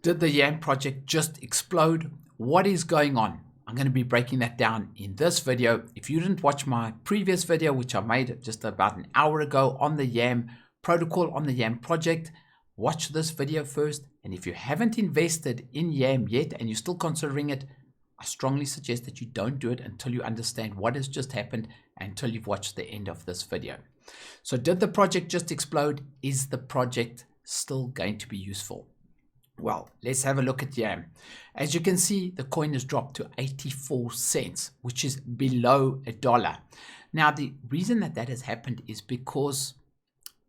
Did the YAM project just explode? What is going on? I'm going to be breaking that down in this video. If you didn't watch my previous video, which I made just about an hour ago on the YAM protocol, on the YAM project, watch this video first. And if you haven't invested in YAM yet and you're still considering it, I strongly suggest that you don't do it until you understand what has just happened, until you've watched the end of this video. So did the project just explode? Is the project still going to be useful? Well, let's have a look at YAM. As you can see, the coin has dropped to 84 cents, which is below $1. Now, the reason that that has happened is because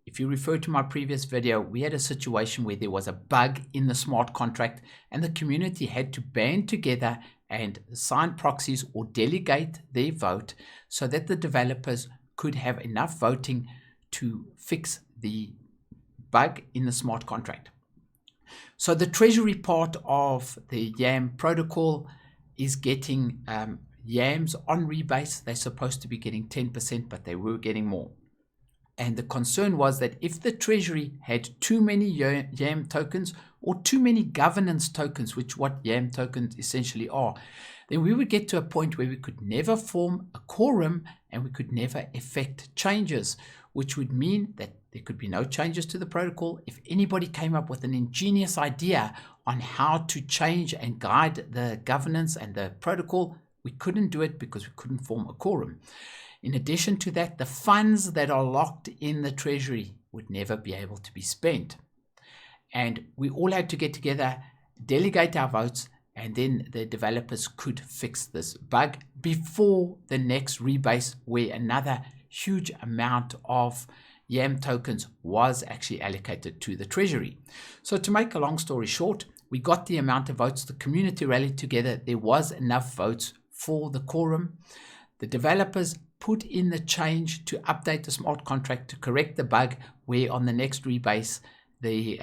if you refer to my previous video, we had a situation where there was a bug in the smart contract and the community had to band together and sign proxies or delegate their vote so that the developers could have enough voting to fix the bug in the smart contract. So the treasury part of the YAM protocol is getting YAMs on rebase. They're supposed to be getting 10%, but they were getting more. And the concern was that if the treasury had too many YAM tokens or too many governance tokens, which what YAM tokens essentially are, then we would get to a point where we could never form a quorum and we could never effect changes, which would mean that there could be no changes to the protocol. If anybody came up with an ingenious idea on how to change and guide the governance and the protocol, we couldn't do it because we couldn't form a quorum. In addition to that, the funds that are locked in the treasury would never be able to be spent. And we all had to get together, delegate our votes, and then the developers could fix this bug before the next rebase, where another huge amount of YAM tokens was actually allocated to the treasury. So to make a long story short, we got the amount of votes, the community rallied together, there was enough votes for the quorum. The developers put in the change to update the smart contract to correct the bug, where on the next rebase, the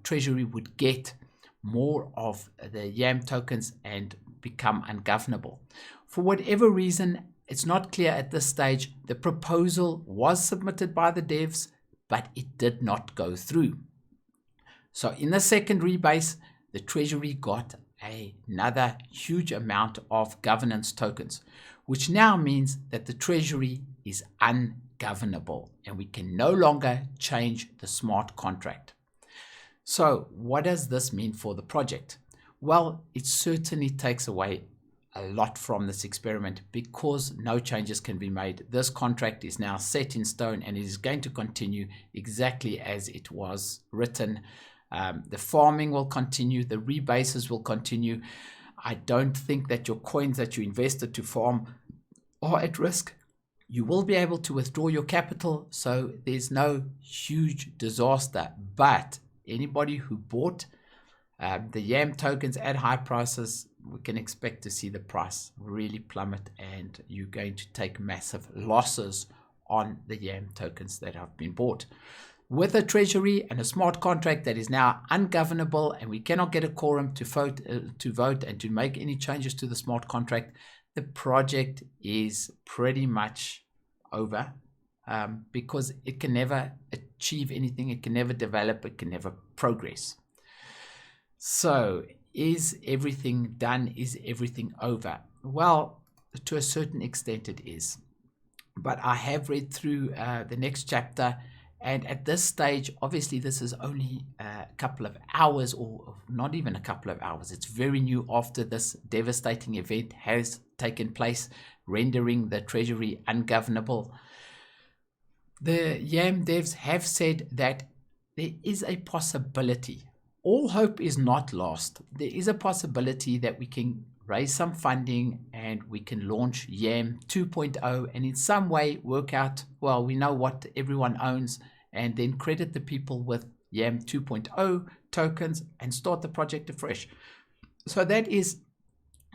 treasury would get more of the YAM tokens and become ungovernable. For whatever reason, it's not clear at this stage. The proposal was submitted by the devs, but it did not go through. So in the second rebase, the treasury got another huge amount of governance tokens, which now means that the treasury is ungovernable and we can no longer change the smart contract. So what does this mean for the project? Well, it certainly takes away a lot from this experiment because no changes can be made. This contract is now set in stone and it is going to continue exactly as it was written. The farming will continue, the rebases will continue. I don't think that your coins that you invested to farm are at risk. You will be able to withdraw your capital, so there's no huge disaster. But anybody who bought the YAM tokens at high prices, we can expect to see the price really plummet and you're going to take massive losses on the YAM tokens that have been bought. With a treasury and a smart contract that is now ungovernable and we cannot get a quorum to vote and to make any changes to the smart contract, the project is pretty much over because it can never achieve anything, it can never develop, it can never progress. So is everything done? Is everything over? Well, to a certain extent it is. But I have read through the next chapter, and at this stage, obviously this is only a couple of hours, or not even a couple of hours. It's very new after this devastating event has taken place, rendering the treasury ungovernable. The YAM devs have said that there is a possibility. All hope is not lost. There is a possibility that we can raise some funding and we can launch YAM 2.0 and in some way work out, well, we know what everyone owns, and then credit the people with YAM 2.0 tokens and start the project afresh. So that is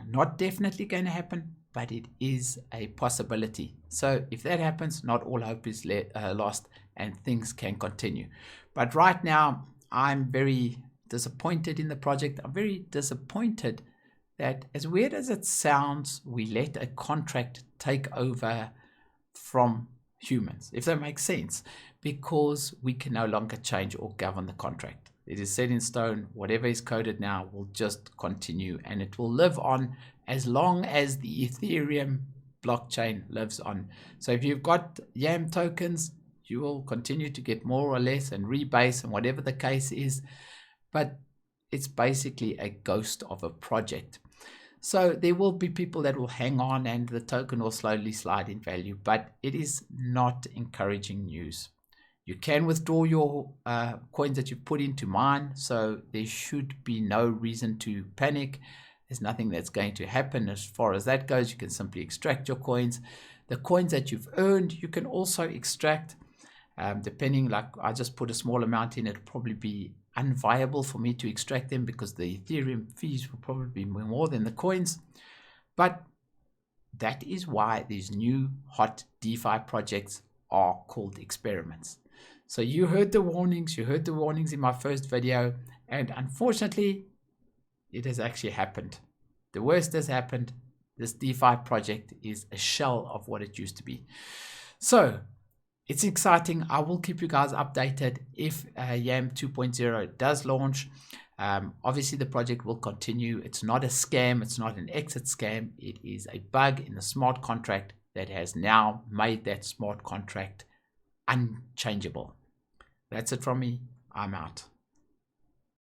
not definitely going to happen, but it is a possibility. So if that happens, not all hope is lost and things can continue. But right now, I'm very disappointed in the project. I'm very disappointed that, as weird as it sounds, we let a contract take over from humans, if that makes sense, because we can no longer change or govern the contract. It is set in stone. Whatever is coded now will just continue, and it will live on as long as the Ethereum blockchain lives on. So if you've got YAM tokens, you will continue to get more or less and rebase and whatever the case is, but it's basically a ghost of a project. So there will be people that will hang on and the token will slowly slide in value, but it is not encouraging news. You can withdraw your coins that you put into mine, so there should be no reason to panic. There's nothing that's going to happen as far as that goes. You can simply extract your coins. The coins that you've earned, you can also extract, depending, like I just put a small amount in, it'll probably be unviable for me to extract them because the Ethereum fees will probably be more than the coins. But that is why these new hot DeFi projects are called experiments. So you heard the warnings, in my first video, and unfortunately, it has actually happened. The worst has happened. This DeFi project is a shell of what it used to be. So it's exciting. I will keep you guys updated if YAM 2.0 does launch. Obviously, the project will continue. It's not a scam. It's not an exit scam. It is a bug in the smart contract that has now made that smart contract unchangeable. That's it from me. I'm out.